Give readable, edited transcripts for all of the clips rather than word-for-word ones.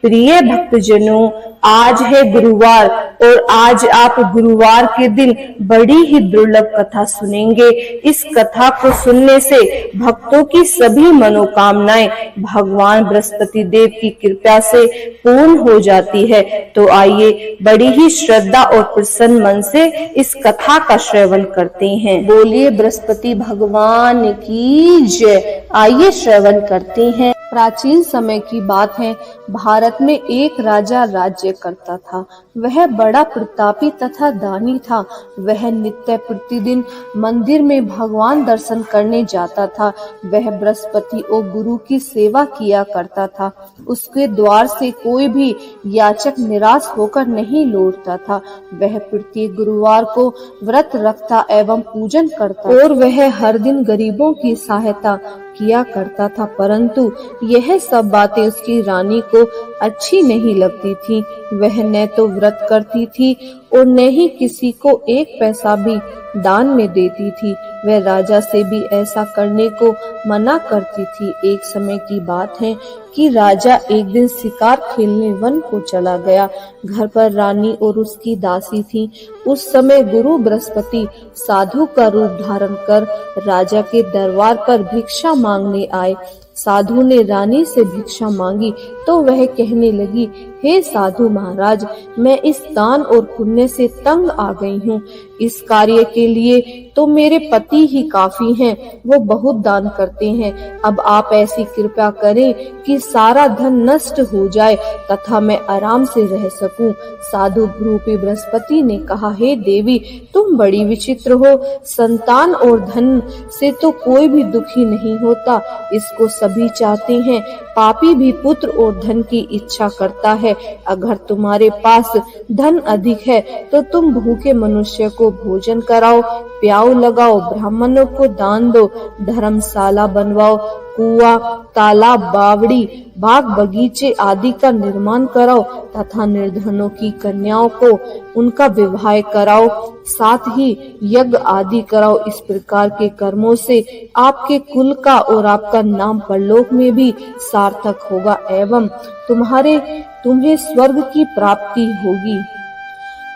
प्रिय भक्तजनों, आज है गुरुवार और आज आप गुरुवार के दिन बड़ी ही दुर्लभ कथा सुनेंगे। इस कथा को सुनने से भक्तों की सभी मनोकामनाएं भगवान बृहस्पति देव की कृपा से पूर्ण हो जाती है। तो आइए बड़ी ही श्रद्धा और प्रसन्न मन से इस कथा का श्रवण करते हैं। बोलिए बृहस्पति भगवान की जय। आइए श्रवण करते हैं। प्राचीन समय की बात है। भारत में एक राजा राज्य करता था। वह बड़ा प्रतापी तथा दानी था। वह नित्य प्रतिदिन मंदिर में भगवान दर्शन करने जाता था। वह बृहस्पति और गुरु की सेवा किया करता था। उसके द्वार से कोई भी याचक निराश होकर नहीं लौटता था। वह प्रत्येक गुरुवार को व्रत रखता एवं पूजन करता और वह हर दिन गरीबों की सहायता किया करता था। परंतु यह सब बातें उसकी रानी को अच्छी नहीं लगती थी। वह न तो व्रत करती थी और न ही किसी को एक पैसा भी दान में देती थी। वह राजा से भी ऐसा करने को मना करती थी। एक समय की बात है कि राजा एक दिन शिकार खेलने वन को चला गया। घर पर रानी और उसकी दासी थी। उस समय गुरु बृहस्पति साधु का रूप धारण कर राजा के दरबार पर भिक्षा मांगने आए। साधु ने रानी से भिक्षा मांगी तो वह कहने लगी, हे साधु महाराज, मैं इस दान और पुण्य से तंग आ गई हूँ। इस कार्य के लिए तो मेरे पति ही काफी हैं, वो बहुत दान करते हैं। अब आप ऐसी कृपा करें कि सारा धन नष्ट हो जाए तथा मैं आराम से रह सकूं। साधु रूपी बृहस्पति ने कहा, हे देवी, तुम बड़ी विचित्र हो। संतान और धन से तो कोई भी दुखी नहीं होता, इसको सभी चाहते हैं। पापी भी पुत्र और धन की इच्छा करता है। अगर तुम्हारे पास धन अधिक है तो तुम भूखे मनुष्य को भोजन कराओ, प्याऊ लगाओ, ब्राह्मणों को दान दो, धर्मशाला बनवाओ, कुआं, तालाब, बावड़ी, बाग बगीचे आदि का निर्माण कराओ तथा निर्धनों की कन्याओं को उनका विवाह कराओ, साथ ही यज्ञ आदि कराओ। इस प्रकार के कर्मों से आपके कुल का और आपका नाम परलोक में भी सार्थक होगा एवं तुम्हें स्वर्ग की प्राप्ति होगी।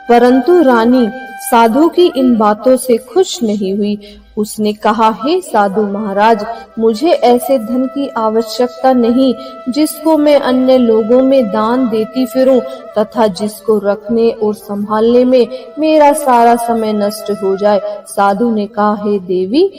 परंतु रानी साधु की इन बातों से खुश नहीं हुई। उसने कहा, हे साधु महाराज, मुझे ऐसे धन की आवश्यकता नहीं जिसको मैं अन्य लोगों में दान देती फिरूं तथा जिसको रखने और संभालने में मेरा सारा समय नष्ट हो जाए। साधु ने कहा, हे देवी,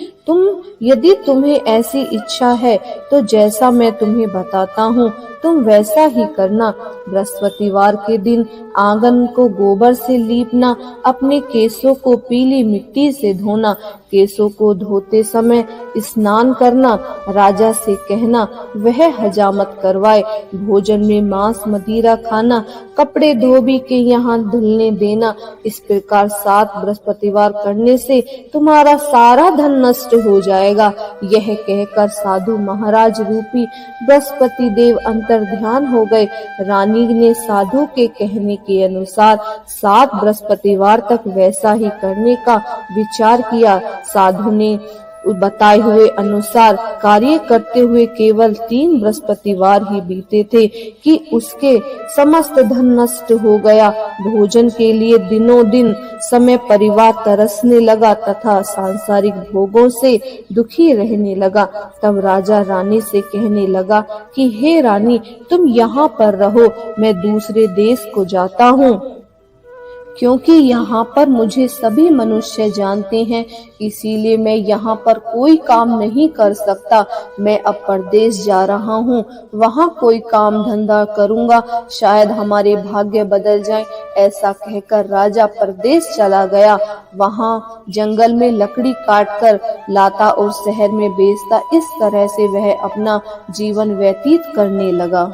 यदि तुम्हें ऐसी इच्छा है तो जैसा मैं तुम्हें बताता हूँ तुम वैसा ही करना। बृहस्पतिवार के दिन आंगन को गोबर से लीपना, अपने केसों को पीली मिट्टी से धोना, केसों को धोते समय स्नान करना, राजा से कहना वह हजामत करवाए, भोजन में मांस मदिरा खाना, कपड़े धोबी के यहाँ धुलने देना। इस प्रकार 7 बृहस्पतिवार करने से तुम्हारा सारा धन नष्ट हो जाएगा। यह कहकर साधु महाराज रूपी बृहस्पति देव अंतर ध्यान हो गए। रानी ने साधु के कहने के अनुसार 7 बृहस्पतिवार तक वैसा ही करने का विचार किया। साधु ने बताए हुए अनुसार कार्य करते हुए केवल 3 बृहस्पतिवार ही बीते थे कि उसके समस्त धन नष्ट हो गया। भोजन के लिए दिनों दिन समय परिवार तरसने लगा तथा सांसारिक भोगों से दुखी रहने लगा। तब राजा रानी से कहने लगा कि हे रानी, तुम यहाँ पर रहो, मैं दूसरे देश को जाता हूँ, क्योंकि यहाँ पर मुझे सभी मनुष्य जानते हैं, इसीलिए मैं यहाँ पर कोई काम नहीं कर सकता। मैं अब परदेश जा रहा हूँ, वहाँ कोई काम धंधा करूँगा, शायद हमारे भाग्य बदल जाए। ऐसा कहकर राजा परदेश चला गया। वहाँ जंगल में लकड़ी काटकर लाता और शहर में बेचता। इस तरह से वह अपना जीवन व्यतीत करने लगा।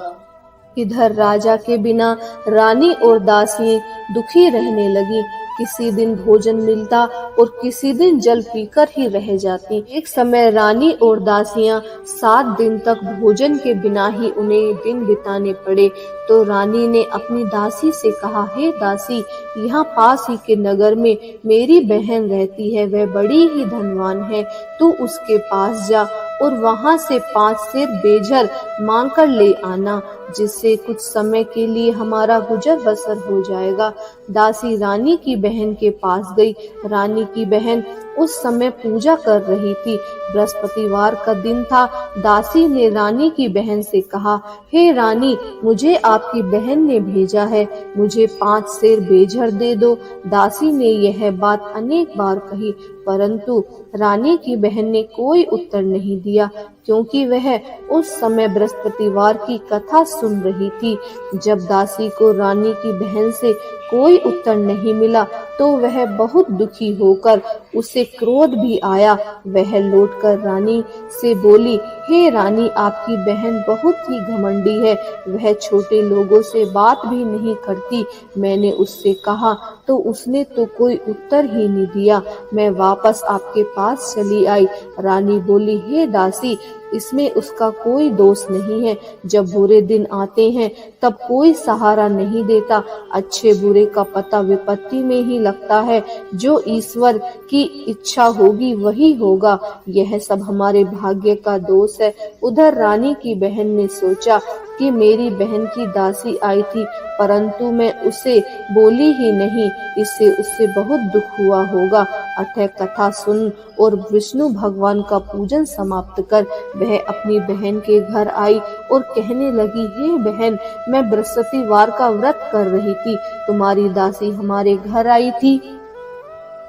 इधर राजा के बिना रानी और दासी दुखी रहने लगी। किसी दिन भोजन मिलता और किसी दिन जल पीकर ही रह जाती। एक समय रानी और दासियां 7 दिन तक भोजन के बिना ही उन्हें दिन बिताने पड़े। तो रानी ने अपनी दासी से कहा, हे दासी, यहाँ पास ही के नगर में मेरी बहन रहती है, वह बड़ी ही धनवान है, तू उसके पास जा और वहां से 5 सेर बेझर मांग कर ले आना, जिससे कुछ समय के लिए हमारा गुजर बसर हो जाएगा। दासी रानी की बहन के पास गई। रानी की बहन उस समय पूजा कर रही थी। बृहस्पतिवार का दिन था। दासी ने रानी की बहन से कहा, हे रानी, मुझे आपकी बहन ने भेजा है, मुझे 5 सेर बेझर दे दो। दासी ने यह बात अनेक बार कही, परंतु रानी की बहन ने कोई उत्तर नहीं दिया, क्योंकि वह उस समय बृहस्पतिवार की कथा सुन रही थी। जब दासी को रानी की बहन से कोई उत्तर नहीं मिला तो वह बहुत दुखी होकर, उसे क्रोध भी आया। वह लौटकर रानी से बोली, हे रानी, आपकी बहन बहुत ही घमंडी है, वह छोटे लोगों से बात भी नहीं करती। मैंने उससे कहा तो उसने तो कोई उत्तर ही नहीं दिया। मैं वापस आपके पास चली आई। रानी बोली, हे दासी, इसमें उसका कोई दोष नहीं है। जब बुरे दिन आते हैं तब कोई सहारा नहीं देता। अच्छे बुरे का पता विपत्ति में ही लगता है। जो ईश्वर की इच्छा होगी वही होगा। यह सब हमारे भाग्य का दोष है। उधर रानी की बहन ने सोचा कि मेरी बहन की दासी आई थी, परंतु मैं उसे बोली ही नहीं, इससे उससे बहुत दुख हुआ होगा। अतः कथा सुन और विष्णु भगवान का पूजन समाप्त कर वह अपनी बहन के घर आई और कहने लगी, हे बहन, मैं बृहस्पतिवार का व्रत कर रही थी, तुम्हारी दासी हमारे घर आई थी,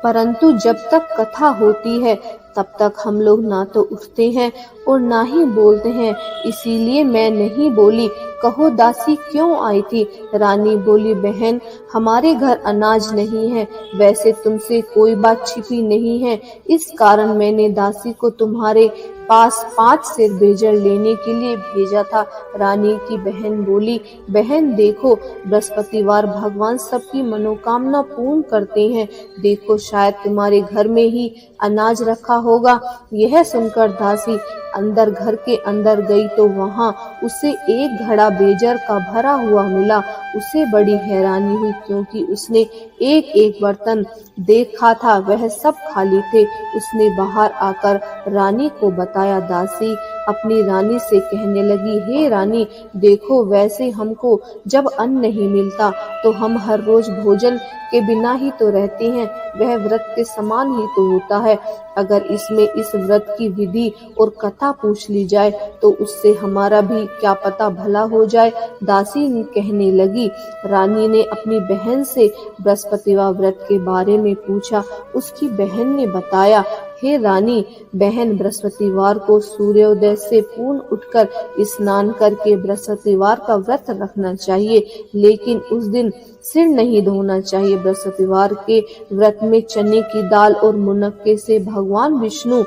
परंतु जब तक कथा होती है तब तक हम लोग ना तो उठते हैं और ना ही बोलते हैं, इसीलिए मैं नहीं बोली। कहो दासी क्यों आई थी? रानी बोली, बहन, हमारे घर अनाज नहीं है, वैसे तुमसे कोई बात छिपी नहीं है, इस कारण मैंने दासी को तुम्हारे पास 5 सेर बेजर लेने के लिए भेजा था। रानी की बहन बोली, बहन देखो, बृहस्पतिवार भगवान सबकी मनोकामना पूर्ण करते हैं, देखो शायद तुम्हारे घर में ही अनाज रखा होगा। यह सुनकर दासी अंदर घर के अंदर गई तो वहां उसे एक घड़ा बेजर का भरा हुआ मिला। उसे बड़ी हैरानी हुई, क्योंकि उसने एक एक बर्तन देखा था, वह सब खाली थे। उसने बाहर आकर रानी को बताया। दासी अपनी रानी से कहने लगी, हे रानी, देखो, वैसे हमको जब अन्न नहीं मिलता तो हम हर रोज भोजन के बिना ही तो रहते हैं, वह व्रत के समान ही तो होता है। अगर इसमें इस व्रत की विधि और कथा पूछ ली जाए तो उससे हमारा भी क्या पता भला हो जाए। दासी कहने लगी। रानी ने अपनी बहन से बृहस्पतिवार व्रत के बारे में पूछा। उसकी बहन ने बताया, हे रानी, बहन, बृहस्पतिवार को सूर्योदय से पूर्ण उठकर स्नान करके बृहस्पतिवार का व्रत रखना चाहिए, लेकिन उस दिन सिर नहीं धोना चाहिए। बृहस्पतिवार के व्रत में चने की दाल और मुनक्के से भगवान विष्णु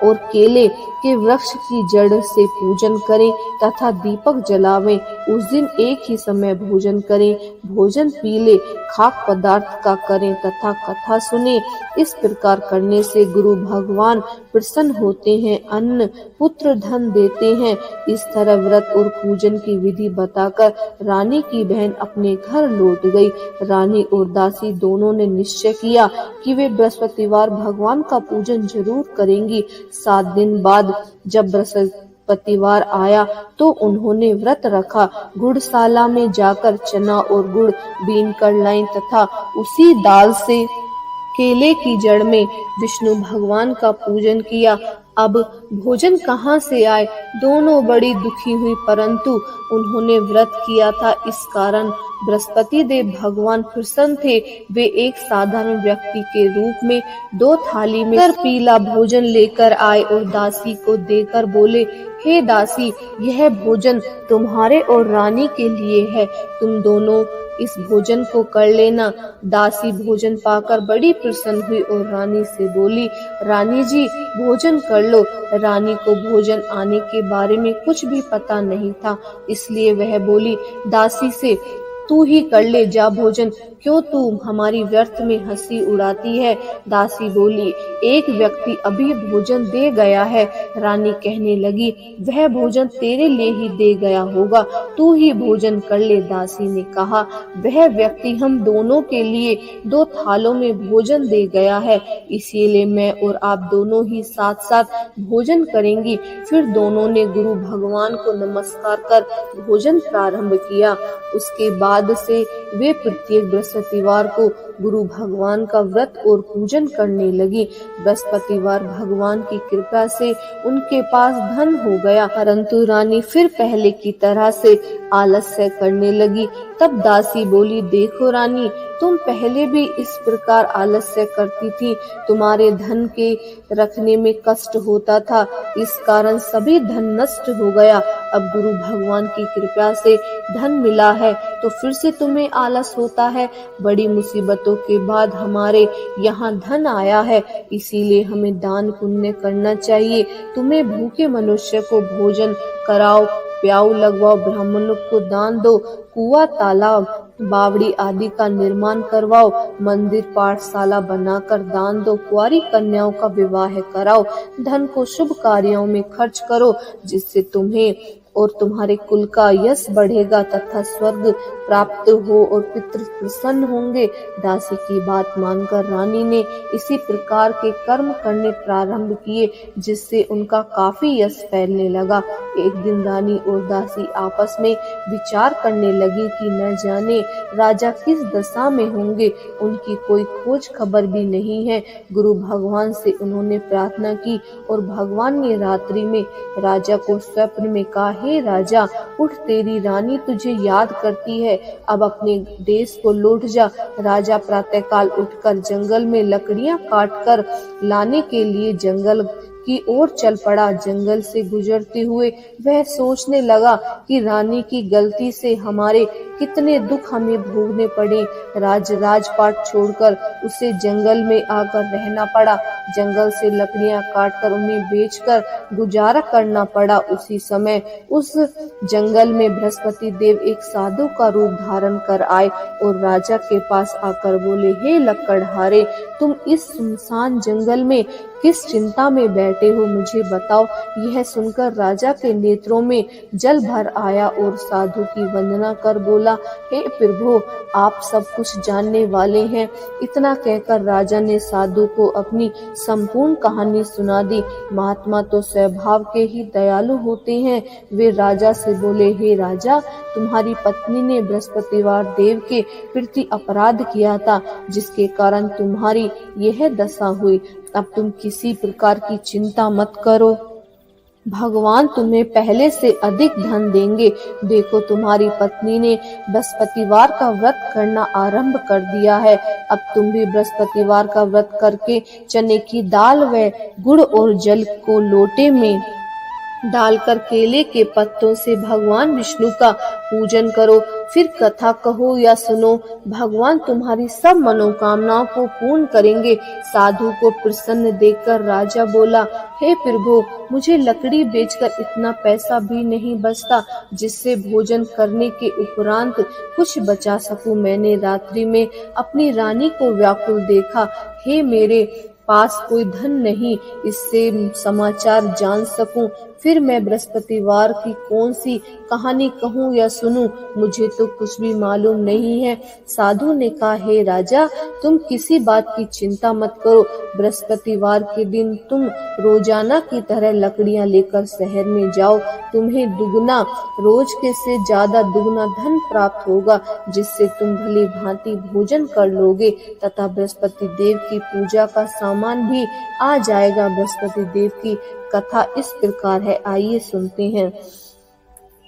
और केले के वृक्ष की जड़ से पूजन करें तथा दीपक जलावें। उस दिन एक ही समय भोजन करें, भोजन पीले खाक पदार्थ का करें तथा कथा सुने। इस प्रकार करने से गुरु भगवान प्रसन्न होते हैं, अन्न पुत्र धन देते हैं। इस तरह व्रत और पूजन की विधि बताकर रानी की बहन अपने घर लौट गई। रानी और दासी दोनों ने निश्चय किया कि वे बृहस्पतिवार भगवान का पूजन जरूर करेंगी। 7 दिन बाद जब बृहस्पतिवार आया तो उन्होंने व्रत रखा। गुड़शाला में जाकर चना और गुड़ बीन कर लाईं तथा उसी दाल से केले की जड़ में विष्णु भगवान का पूजन किया। अब भोजन कहाँ से आए? दोनों बड़ी दुखी हुई, परंतु उन्होंने व्रत किया था, इस कारण बृहस्पति देव भगवान प्रसन्न थे। वे एक साधारण व्यक्ति के रूप में 2 थाली में पीला भोजन लेकर आए और दासी को देकर बोले, हे दासी, यह भोजन तुम्हारे और रानी के लिए है, तुम दोनों इस भोजन को कर लेना। दासी भोजन पाकर बड़ी प्रसन्न हुई और रानी से बोली, रानी जी, भोजन कर लो। रानी को भोजन आने के बारे में कुछ भी पता नहीं था, इसलिए वह बोली दासी से, तू ही कर ले जा भोजन, क्यों तू हमारी व्यर्थ में हंसी उड़ाती है। दासी बोली, एक व्यक्ति अभी भोजन दे गया है। रानी कहने लगी, वह भोजन तेरे लिए ही दे गया होगा, तू ही भोजन कर ले। दासी ने कहा, वह व्यक्ति हम दोनों के लिए 2 थालों में भोजन दे गया है, इसीलिए मैं और आप दोनों ही साथ साथ भोजन करेंगी। फिर दोनों ने गुरु भगवान को नमस्कार कर भोजन प्रारंभ किया। उसके बाद से वे प्रत्येक बृहस्पतिवार को गुरु भगवान का व्रत और पूजन करने लगी। बृहस्पतिवार भगवान की कृपा से उनके पास धन हो गया, परंतु रानी फिर पहले की तरह से आलस्य करने लगी। तब दासी बोली, देखो रानी, तुम पहले भी इस प्रकार आलस्य करती थी, तुम्हारे धन के रखने में कष्ट होता था, इस कारण सभी धन नष्ट हो गया। अब गुरु भगवान की कृपा से धन मिला है तो फिर से तुम्हें आलस होता है। बड़ी मुसीबतों के बाद हमारे यहाँ धन आया है, इसीलिए हमें दान पुण्य करना चाहिए। तुम्हें भूखे मनुष्य को भोजन कराओ, प्याऊ लगवाओ, ब्राह्मणों को दान दो, कुआं तालाब बावड़ी आदि का निर्माण करवाओ, मंदिर पाठशाला बनाकर दान दो, कुंवारी कन्याओं का विवाह कराओ, धन को शुभ कार्यों में खर्च करो, जिससे तुम्हें और तुम्हारे कुल का यश बढ़ेगा तथा स्वर्ग प्राप्त हो और पितृ प्रसन्न होंगे। दासी की बात मानकर रानी ने इसी प्रकार के कर्म करने प्रारंभ किए, जिससे उनका काफी यश फैलने लगा। एक दिन रानी और दासी आपस में विचार करने लगी कि न जाने राजा किस दशा में होंगे, उनकी कोई खोज खबर भी नहीं है। गुरु भगवान से उन्होंने प्रार्थना की और भगवान ने रात्रि में राजा को स्वप्न में कहा, हे राजा, उठ, तेरी रानी तुझे याद करती है, अब अपने देश को लौट जा। राजा प्रातःकाल उठकर जंगल में लकड़ियां काटकर लाने के लिए जंगल की ओर चल पड़ा। जंगल से गुजरते हुए वह सोचने लगा कि रानी की गलती से हमारे कितने दुख हमें भोगने पड़े। राजपाट छोड़कर उसे जंगल में आकर रहना पड़ा। जंगल से लकड़ियां काटकर उन्हें बेचकर गुजारा करना पड़ा। उसी समय उस जंगल में बृहस्पति देव एक साधु का रूप धारण कर आए और राजा के पास आकर बोले, हे लकड़हारे, तुम इस सुनसान जंगल में किस चिंता में बैठे हो, मुझे बताओ। यह सुनकर राजा के नेत्रों में जल भर आया और साधु की वंदना कर बोला, हे प्रभु, आप सब कुछ जानने वाले हैं। इतना कहकर राजा ने साधु को अपनी संपूर्ण कहानी सुना दी। महात्मा तो स्वभाव के ही दयालु होते हैं। वे राजा से बोले, हे राजा, तुम्हारी पत्नी ने बृहस्पतिवार देव के प्रति अपराध किया था, जिसके कारण तुम्हारी यह दशा हुई। अब तुम किसी प्रकार की चिंता मत करो, भगवान तुम्हें पहले से अधिक धन देंगे। देखो, तुम्हारी पत्नी ने बृहस्पतिवार का व्रत करना आरंभ कर दिया है। अब तुम भी बृहस्पतिवार का व्रत करके चने की दाल व गुड़ और जल को लोटे में डालकर केले के पत्तों से भगवान विष्णु का पूजन करो। फिर कथा कहो या सुनो, भगवान तुम्हारी सब मनोकामनाओं को पूर्ण करेंगे। साधु को प्रसन्न देखकर राजा बोला, हे प्रभु, मुझे लकड़ी बेचकर इतना पैसा भी नहीं बचता जिससे भोजन करने के उपरांत कुछ बचा सकूं। मैंने रात्रि में अपनी रानी को व्याकुल देखा। हे, मेरे पास कोई धन नहीं, इससे समाचार जान सकूं। फिर मैं बृहस्पतिवार की कौन सी कहानी कहूँ या सुनूं, मुझे तो कुछ भी मालूम नहीं है। साधु ने कहा, हे राजा, तुम किसी बात की चिंता मत करो। बृहस्पतिवार के दिन तुम रोजाना की तरह लकड़ियां लेकर शहर में जाओ। तुम्हें दुगना, रोज के से ज्यादा दुगना धन प्राप्त होगा, जिससे तुम भली भांति भोजन कर लोगे तथा बृहस्पति देव की पूजा का सामान भी आ जाएगा। बृहस्पति देव की कथा इस प्रकार है, आइए सुनते हैं।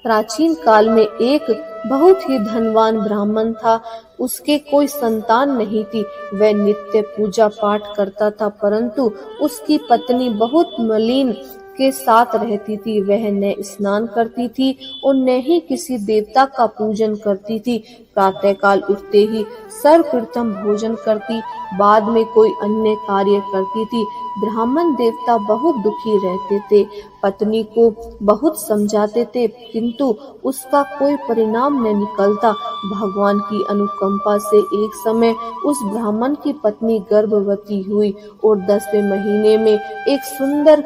प्राचीन काल में एक बहुत ही धनवान ब्राह्मण था। उसके कोई संतान नहीं थी। वह नित्य पूजा पाठ करता था, परंतु उसकी पत्नी बहुत मलिन के साथ रहती थी। वह न स्नान करती थी और न ही किसी देवता का पूजन करती थी। प्रातःकाल उठते ही सर्वप्रथम भोजन करती, बाद में कोई अन्य कार्य करती थी। ब्राह्मण देवता बहुत दुखी रहते थे, पत्नी को बहुत समझाते थे, किंतु उसका कोई परिणाम न निकलता। भगवान की अनुकंपा से एक समय उस ब्राह्मण की पत्नी गर्भवती हुई और 10वें महीने में एक सुंदर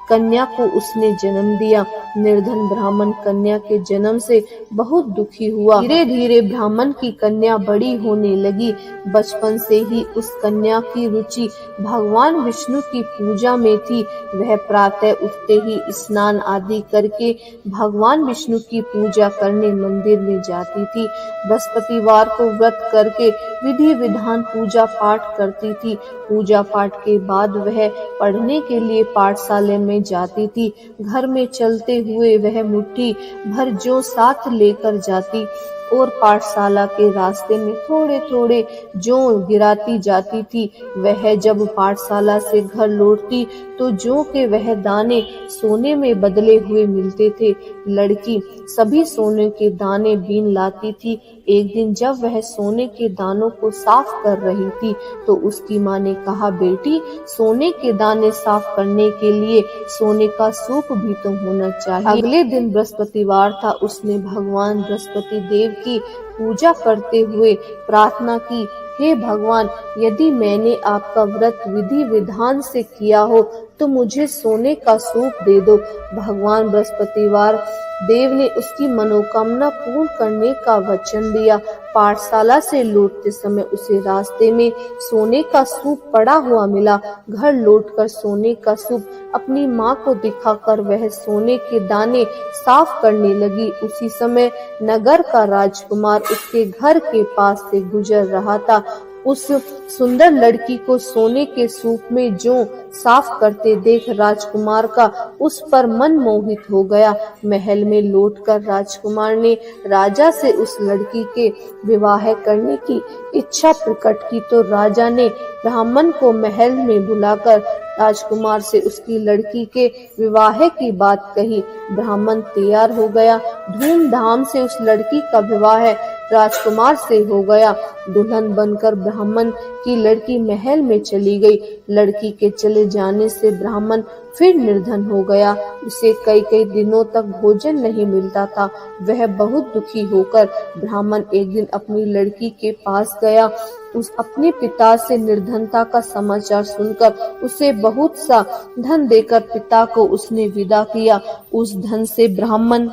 कन्या को उसने जन्म दिया। निर्धन ब्राह्मण कन्या के जन्म से बहुत दुखी हुआ। धीरे धीरे ब्राह्मण की कन्या बड़ी होने लगी। बचपन से ही उस कन्या की रुचि भगवान विष्णु की पूजा में थी। वह प्रातः उठते ही स्नान आदि करके भगवान विष्णु की पूजा करने मंदिर में जाती थी। बृहस्पतिवार को व्रत करके विधि विधान पूजा पाठ करती थी। पूजा पाठ के बाद वह पढ़ने के लिए पाठशाला में जाती थी। घर में चलते हुए वह मुट्ठी भर जौ साथ लेकर जाती और पाठशाला के रास्ते में थोड़े थोड़े जौ गिराती जाती थी। वह जब पाठशाला से घर लौटती तो जौ के वह दाने सोने में बदले हुए मिलते थे। लड़की सभी सोने के दाने बीन लाती थी। एक दिन जब वह सोने के दानों को साफ कर रही थी तो उसकी माँ ने कहा, बेटी, सोने के दाने साफ करने के लिए सोने का सूप भी तो होना चाहिए। अगले दिन बृहस्पतिवार था। उसने भगवान बृहस्पति देव की पूजा करते हुए प्रार्थना की, हे भगवान, यदि मैंने आपका व्रत विधि विधान से किया हो तो मुझे सोने का सूप दे दो। भगवान बृहस्पतिवार देव ने उसकी मनोकामना पूर्ण करने का वचन दिया। पाठशाला से लौटते समय उसे रास्ते में सोने का सूप पड़ा हुआ मिला। घर लौटकर सोने का सूप अपनी माँ को दिखाकर वह सोने के दाने साफ करने लगी। उसी समय नगर का राजकुमार उसके घर के पास से गुजर रहा था। उस सुंदर लड़की को सोने के सूप में जौ साफ करते देख राजकुमार का उस पर मन मोहित हो गया। महल में लौटकर राजकुमार ने राजा से उस लड़की के विवाह करने की इच्छा प्रकट की तो राजा ने ब्राह्मण को महल में बुलाकर राजकुमार से उसकी लड़की के विवाह की बात कही। ब्राह्मण तैयार हो गया। धूमधाम से उस लड़की का विवाह राजकुमार से हो गया। दुल्हन बनकर ब्राह्मण की लड़की महल में चली गई। लड़की के चले जाने से ब्राह्मण फिर निर्धन हो गया। उसे कई कई दिनों तक भोजन नहीं मिलता था। वह बहुत दुखी होकर ब्राह्मण एक दिन अपनी लड़की के पास गया। उस अपने पिता से निर्धनता का समाचार सुनकर उसे बहुत सा धन देकर पिता को उसने विदा किया। उस धन से ब्राह्मण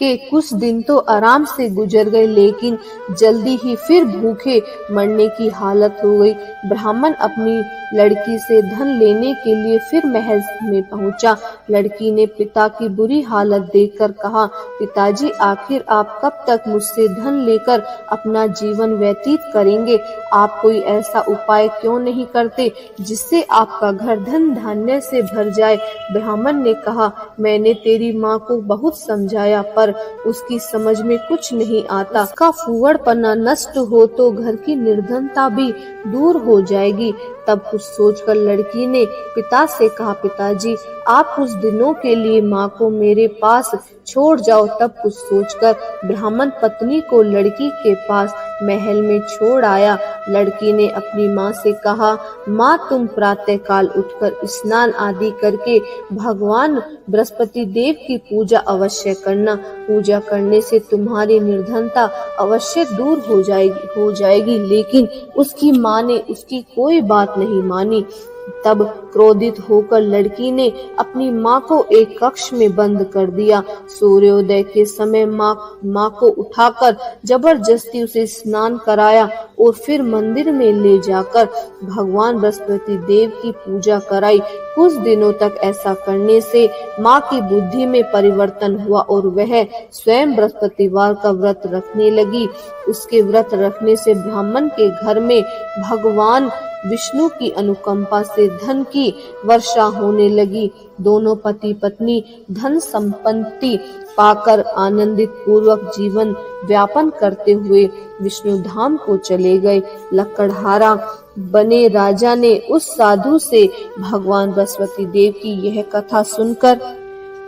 के कुछ दिन तो आराम से गुजर गए, लेकिन जल्दी ही फिर भूखे मरने की हालत हो गई। ब्राह्मण अपनी लड़की से धन लेने के लिए फिर महल में पहुंचा। लड़की ने पिता की बुरी हालत देखकर कहा, पिताजी, आखिर आप कब तक मुझसे धन लेकर अपना जीवन व्यतीत करेंगे? आप कोई ऐसा उपाय क्यों नहीं करते जिससे आपका घर धन धान्य से भर जाए? ब्राह्मण ने कहा, मैंने तेरी माँ को बहुत समझाया पर उसकी समझ में कुछ नहीं आता। उसका फूहड़पना नष्ट हो तो घर की निर्धनता भी दूर हो जाएगी। तब कुछ सोचकर लड़की ने पिता से कहा, पिताजी, आप कुछ दिनों के लिए माँ को मेरे पास छोड़ जाओ। तब कुछ सोचकर ब्राह्मण पत्नी को लड़की के पास महल में छोड़ आया। लड़की ने अपनी माँ से कहा, माँ, तुम प्रातः काल उठकर स्नान आदि करके भगवान बृहस्पति देव की पूजा अवश्य करना। पूजा करने से तुम्हारी निर्धनता अवश्य दूर हो जाएगी। लेकिन उसकी माँ ने उसकी कोई बात नहीं मानी। तब क्रोधित होकर लड़की ने अपनी माँ को एक कक्ष में बंद कर दिया। सूर्योदय के समय माँ को उठाकर जबरदस्ती उसे स्नान कराया और फिर मंदिर में ले जाकर भगवान बृहस्पति देव की पूजा कराई। कुछ दिनों तक ऐसा करने से माँ की बुद्धि में परिवर्तन हुआ और वह स्वयं बृहस्पतिवार का व्रत रखने लगी। उसके व्रत रखने से ब्राह्मण के घर में भगवान विष्णु की अनुकंपा से धन की वर्षा होने लगी। दोनों पति पत्नी धन संपत्ति पाकर आनंदित पूर्वक जीवन व्यापन करते हुए विष्णु धाम को चले गए। लकड़हारा बने राजा ने उस साधु से भगवान बृहस्पति देव की यह कथा सुनकर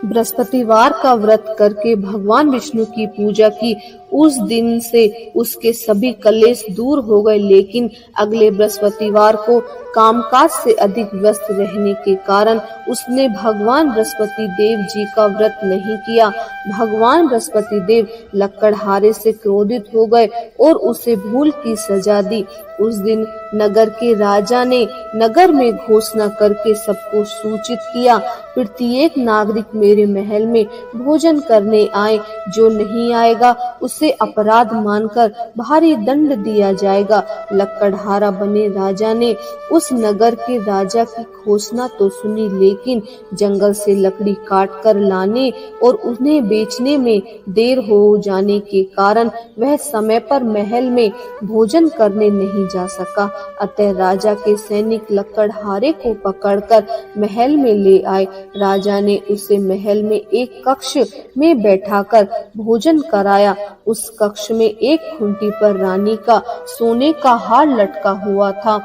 बृहस्पतिवार का व्रत करके भगवान विष्णु की पूजा की। उस दिन से उसके सभी कलेश दूर हो गए, लेकिन अगले बृहस्पतिवार को कामकाज से अधिक व्यस्त रहने के कारण उसने भगवान बृहस्पति देव जी का व्रत नहीं किया। भगवान बृहस्पति देव लकड़हारे से क्रोधित हो गए और उसे भूल की सजा दी। उस दिन नगर के राजा ने नगर में घोषणा करके सबको सूचित किया, प्रत्येक नागरिक मेरे महल में भोजन करने आए, जो नहीं आएगा उसे अपराध मानकर भारी दंड दिया जाएगा। लकड़हारा बने राजा ने उस नगर के राजा की घोषणा तो सुनी, लेकिन जंगल से लकड़ी काट कर लाने और उन्हें बेचने में देर हो जाने के कारण वह समय पर महल में भोजन करने नहीं जा सका। अतः राजा के सैनिक लकड़हारे को पकड़कर महल में ले आए। राजा ने उसे महल में एक कक्ष में बैठाकर भोजन कराया। उस कक्ष में एक खूंटी पर रानी का सोने का हार लटका हुआ था।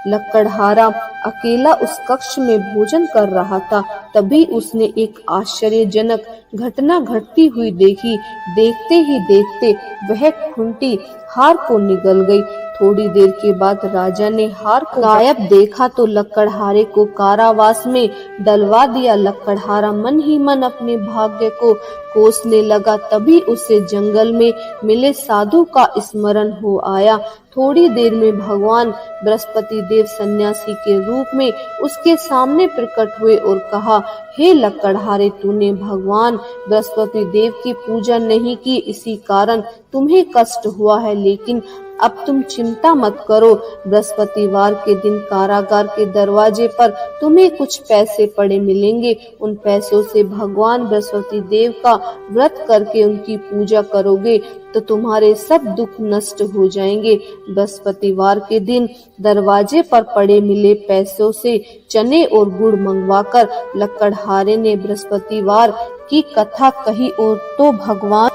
लकड़हारा अकेला उस कक्ष में भोजन कर रहा था। तभी उसने एक आश्चर्यजनक घटना घटती हुई देखी। देखते ही देखते वह खूंटी हार को निगल गई। थोड़ी देर के बाद राजा ने हार को गायब देखा तो लकड़हारे को कारावास में डलवा दिया। लकड़हारा मन ही मन अपने भाग्य को कोसने लगा। तभी उसे जंगल में मिले साधु का स्मरण हो आया। थोड़ी देर में भगवान बृहस्पति देव सन्यासी के रूप में उसके सामने प्रकट हुए और कहा, हे लकड़हारे, तूने भगवान बृहस्पति देव की पूजा नहीं की, इसी कारण तुम्हें कष्ट हुआ है। लेकिन अब तुम चिंता मत करो, बृहस्पतिवार के दिन कारागार के दरवाजे पर तुम्हें कुछ पैसे पड़े मिलेंगे। उन पैसों से भगवान बृहस्पति देव का व्रत करके उनकी पूजा करोगे तो तुम्हारे सब दुख नष्ट हो जाएंगे। बृहस्पतिवार के दिन दरवाजे पर पड़े मिले पैसों से चने और गुड़ मंगवाकर लकड़हारे ने बृहस्पतिवार की कथा कही और तो भगवान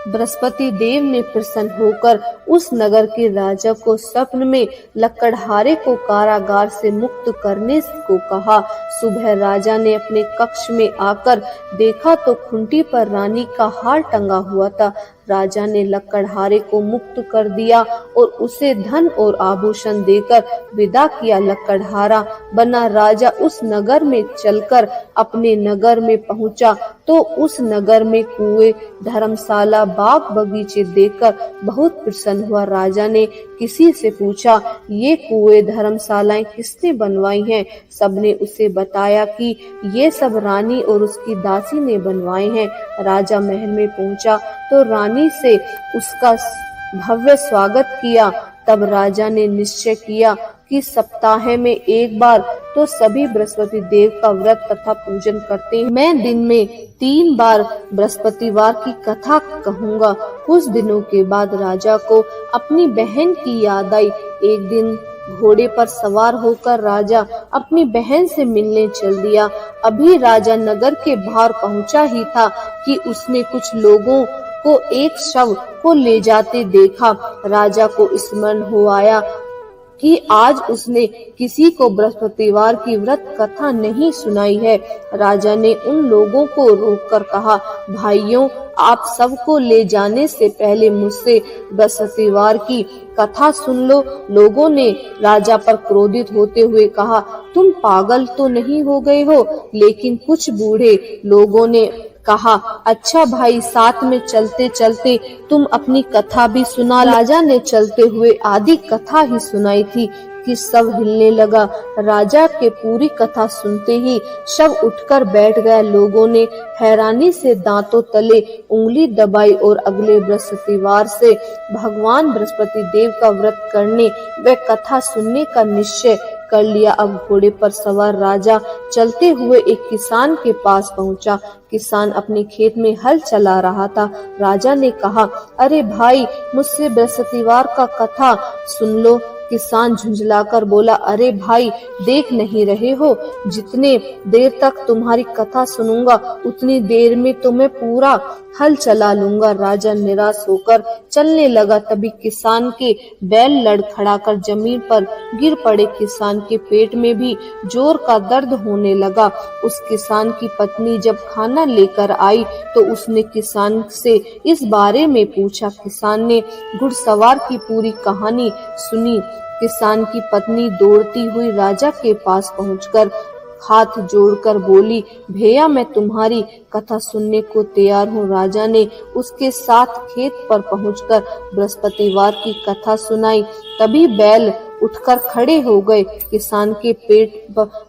बृहस्पति देव ने प्रसन्न होकर उस नगर के राजा को स्वप्न में लकड़हारे को कारागार से मुक्त करने को कहा। सुबह राजा ने अपने कक्ष में आकर देखा तो खूंटी पर रानी का हार टंगा हुआ था। राजा ने लकड़हारे को मुक्त कर दिया और उसे धन और आभूषण देकर विदा किया। लकड़हारा बना राजा उस नगर में चलकर अपने नगर में पहुंचा तो उस नगर में कुएं, धर्मशाला, बाग बगीचे देखकर बहुत प्रसन्न हुआ। राजा ने किसी से पूछा, ये कुएं, धर्मशालाएं किसने बनवाई हैं? सबने उसे बताया कि ये सब रानी और उसकी दासी ने बनवाए हैं। राजा महल में पहुंचा तो रानी से उसका भव्य स्वागत किया। तब राजा ने निश्चय किया कि सप्ताह में एक बार तो सभी बृहस्पति देव का व्रत तथा पूजन करते हैं। मैं दिन में 3 बार बृहस्पतिवार की कथा कहूँगा। कुछ दिनों के बाद राजा को अपनी बहन की याद आई। एक दिन घोड़े पर सवार होकर राजा अपनी बहन से मिलने चल दिया। अभी राजा नगर के बाहर पहुंचा ही था कि उसने कुछ लोगों को एक शव को ले जाते देखा। राजा को स्मरण हो आया कि आज उसने किसी को बृहस्पतिवार की व्रत कथा नहीं सुनाई है। राजा ने उन लोगों को रोककर कहा, भाइयों, आप सबको ले जाने से पहले मुझसे बृहस्पतिवार की कथा सुन लो। लोगों ने राजा पर क्रोधित होते हुए कहा, तुम पागल तो नहीं हो गए हो? लेकिन कुछ बूढ़े लोगों ने कहा, अच्छा भाई, साथ में चलते चलते तुम अपनी कथा भी सुना। राजा ने चलते हुए आधी कथा ही सुनाई थी कि शव हिलने लगा। राजा के पूरी कथा सुनते ही शव उठकर बैठ गया। लोगों ने हैरानी से दांतों तले उंगली दबाई और अगले बृहस्पतिवार से भगवान बृहस्पति देव का व्रत करने व कथा सुनने का निश्चय कर लिया। अब घोड़े पर सवार राजा चलते हुए एक किसान के पास पहुंचा। किसान अपने खेत में हल चला रहा था। राजा ने कहा, अरे भाई, मुझसे बृहस्पतिवार का कथा सुन लो। किसान झुंझलाकर बोला, अरे भाई, देख नहीं रहे हो, जितने देर तक तुम्हारी कथा सुनूंगा उतनी देर में तो मैं पूरा हल चला लूंगा। राजा निराश होकर चलने लगा। तभी किसान के बैल लड़खड़ाकर जमीन पर गिर पड़े। किसान के पेट में भी जोर का दर्द होने लगा। उस किसान की पत्नी जब खाना लेकर आई तो उसने किसान से इस बारे में पूछा। किसान ने घुड़सवार की पूरी कहानी सुनी। किसान की पत्नी दौड़ती हुई राजा के पास पहुंचकर हाथ जोड़कर बोली, भैया, मैं तुम्हारी कथा सुनने को तैयार हूँ। राजा ने उसके साथ खेत पर पहुंचकर बृहस्पतिवार की कथा सुनाई। तभी बैल उठकर खड़े हो गए। किसान के पेट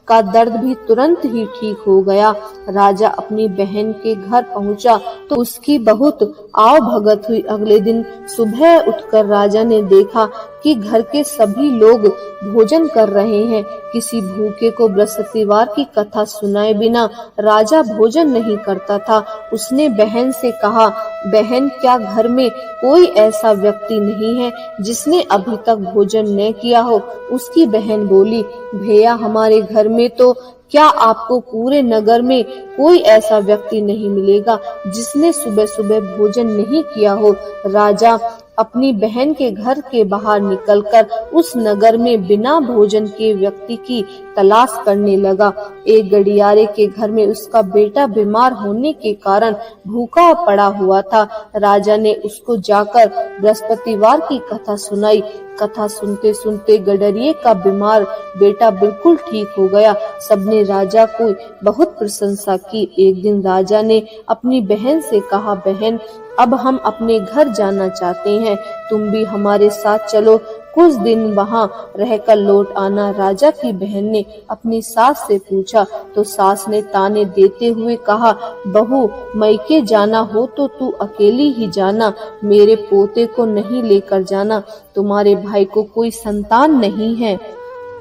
का दर्द भी तुरंत ही ठीक हो गया। राजा अपनी बहन के घर पहुंचा तो उसकी बहुत आव भगत हुई। अगले दिन सुबह उठकर राजा ने देखा कि घर के सभी लोग भोजन कर रहे हैं। किसी भूखे को बृहस्पतिवार की कथा सुनाए बिना राजा भोजन नहीं करता था। उसने बहन से कहा, बहन, क्या घर में कोई ऐसा व्यक्ति नहीं है जिसने अभी तक भोजन न किया हो? उसकी बहन बोली, भैया, हमारे घर में तो क्या आपको पूरे नगर में कोई ऐसा व्यक्ति नहीं मिलेगा जिसने सुबह सुबह भोजन नहीं किया हो। राजा अपनी बहन के घर के बाहर निकलकर उस नगर में बिना भोजन के व्यक्ति की तलाश करने लगा। एक गड़ियारे के घर में उसका बेटा बीमार होने के कारण भूखा पड़ा हुआ था। राजा ने उसको जाकर बृहस्पतिवार की कथा सुनाई। कथा सुनते सुनते गडरिये का बीमार बेटा बिल्कुल ठीक हो गया। सबने राजा को बहुत प्रशंसा की। एक दिन राजा ने अपनी बहन से कहा, बहन, अब हम अपने घर जाना चाहते हैं, तुम भी हमारे साथ चलो, कुछ दिन वहाँ रहकर लौट आना। राजा की बहन ने अपनी सास से पूछा तो सास ने ताने देते हुए कहा, बहू, मैके जाना हो तो तू अकेली ही जाना, मेरे पोते को नहीं लेकर जाना। तुम्हारे भाई को कोई संतान नहीं है,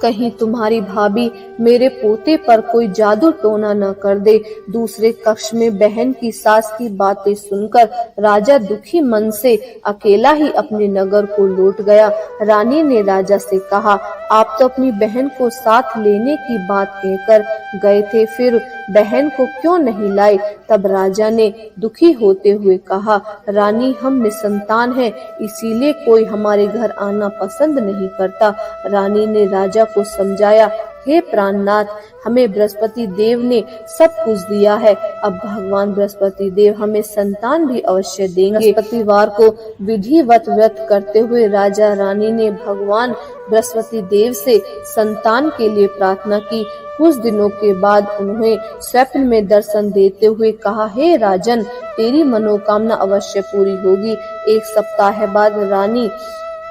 कहीं तुम्हारी भाभी मेरे पोते पर कोई जादू टोना न कर दे। दूसरे कक्ष में बहन की सास की बातें सुनकर राजा दुखी मन से अकेला ही अपने नगर को लौट गया। रानी ने राजा से कहा, आप तो अपनी बहन को साथ लेने की बात कहकर गए थे, फिर बहन को क्यों नहीं लाए? तब राजा ने दुखी होते हुए कहा, रानी, हम निसंतान हैं, इसीलिए कोई हमारे घर आना पसंद नहीं करता। रानी ने राजा को समझाया, हे प्राणनाथ, हमें बृहस्पति देव ने सब कुछ दिया है, अब भगवान बृहस्पति देव हमें संतान भी अवश्य देंगे। बृहस्पतिवार को विधिवत व्रत करते हुए राजा रानी ने भगवान बृहस्पति देव से संतान के लिए प्रार्थना की। कुछ दिनों के बाद उन्हें स्वप्न में दर्शन देते हुए कहा, हे राजन, तेरी मनोकामना अवश्य पूरी होगी। एक सप्ताह बाद रानी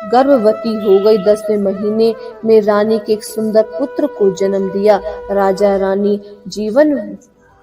गर्भवती हो गई। 10वें महीने में रानी के एक सुंदर पुत्र को जन्म दिया। राजा रानी जीवन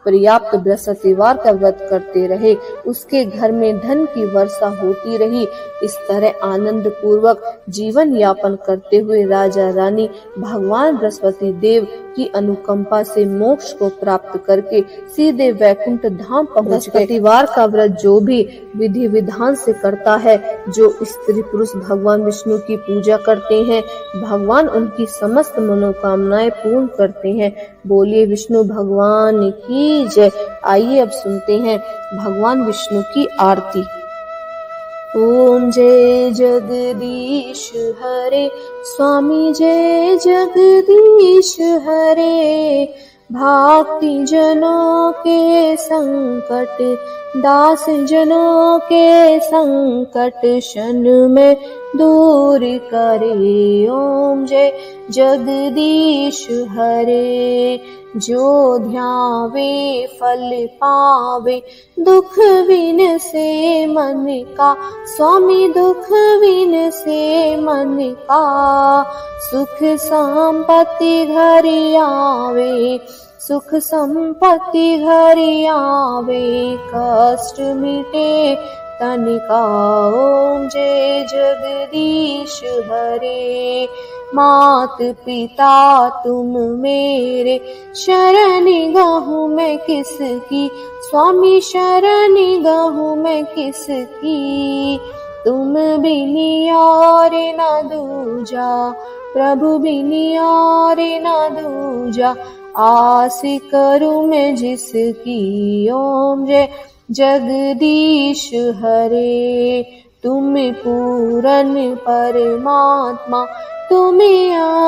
पर्याप्त बृहस्पतिवार का व्रत करते रहे। उसके घर में धन की वर्षा होती रही। इस तरह आनंद पूर्वक जीवन यापन करते हुए राजा रानी भगवान बृहस्पति देव की अनुकंपा से मोक्ष को प्राप्त करके सीधे वैकुंठ धाम पहुंच गए। बृहस्पतिवार का व्रत जो भी विधि विधान से करता है, जो स्त्री पुरुष भगवान विष्णु की पूजा करते हैं, भगवान उनकी समस्त मनोकामनाएं पूर्ण करते हैं। बोलिए विष्णु भगवान की जय। आइए अब सुनते हैं भगवान विष्णु की आरती। ओम जय जगदीश हरे, स्वामी जय जगदीश हरे। भक्ति जनों के संकट, दास जनों के संकट क्षण में दूर करे। ओम जय जगदीश हरे। जो ध्यावे फल पावे, दुख विन से मन का, स्वामी दुख विन से मन का। सुख संपत्ति घर आवे, सुख संपत्ति घर आवे, कष्ट मिटे तन का। ओम जय जगदीश हरे। मात पिता तुम मेरे, शरण गहूँ मैं किसकी, स्वामी शरण गहूँ मैं किसकी। तुम बिन और न दूजा, प्रभु बिन और न दूजा, आस करूं मैं जिसकी। ओम जय जगदीश हरे। तुम पूरन परमात्मा, तुम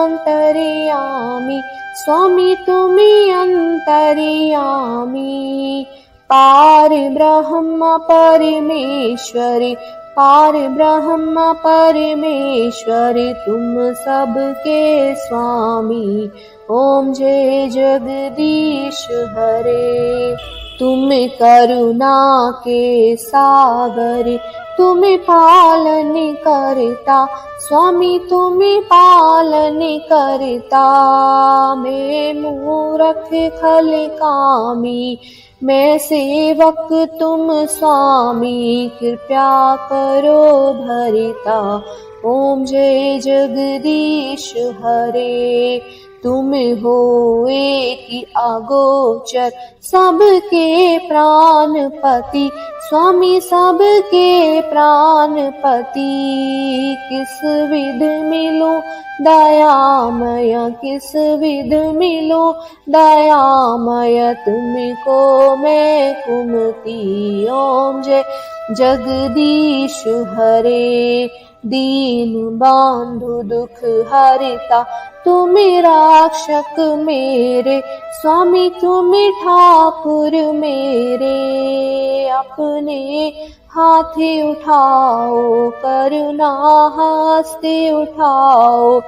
अंतर्यामी, स्वामी तुम अंतर्यामी। पार ब्रह्म परमेश्वरी, पार ब्रह्म परमेश्वरी, तुम सबके स्वामी। ओम जय जगदीश हरे। तुम करुणा के सागर, तुम पालन करता, स्वामी तुम पालन करता। मैं मूरख खल कामी, मैं सेवक तुम स्वामी, कृपया करो भरिता। ओम जय जगदीश हरे। तुम हो एक अगोचर, सबके प्राणपति, स्वामी सबके प्राणपति। किस विध मिलो दयामय, किस विध मिलो दयामय, तुमको मैं कुमति। ओम जय जगदीश हरे। दीन बांधु दुख हरिता, तुम रक्षक मेरे, स्वामी तुम ठाकुर मेरे। अपने हाथे उठाओ, करुणा हस्ते उठाओ,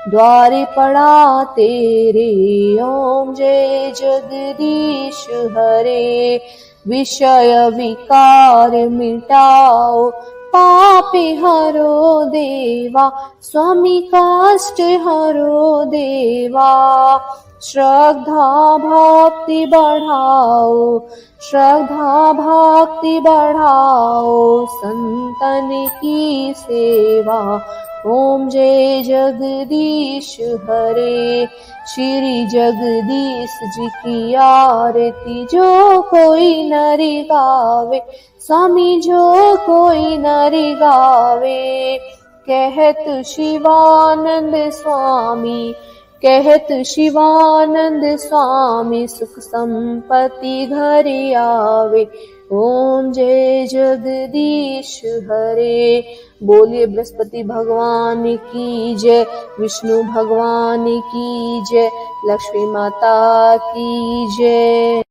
द्वार पड़ा तेरे। ओम जय जगदीश हरे। विषय विकार मिटाओ, पाप हरो देवा, स्वामी कष्ट हरो देवा। श्रद्धा भक्ति बढ़ाओ, श्रद्धा भक्ति बढ़ाओ, संतन की सेवा। ओम जय जगदीश हरे। श्री जगदीश जी की आरती जो कोई नर गावे, स्वामी जो कोई नर गावे। कहत शिवानंद स्वामी, कहत शिवानंद स्वामी, सुख संपत्ति घर आवे। ओम जय जगदीश हरे। बोलिए बृहस्पति भगवान की जय, विष्णु भगवान की जय, लक्ष्मी माता की जय।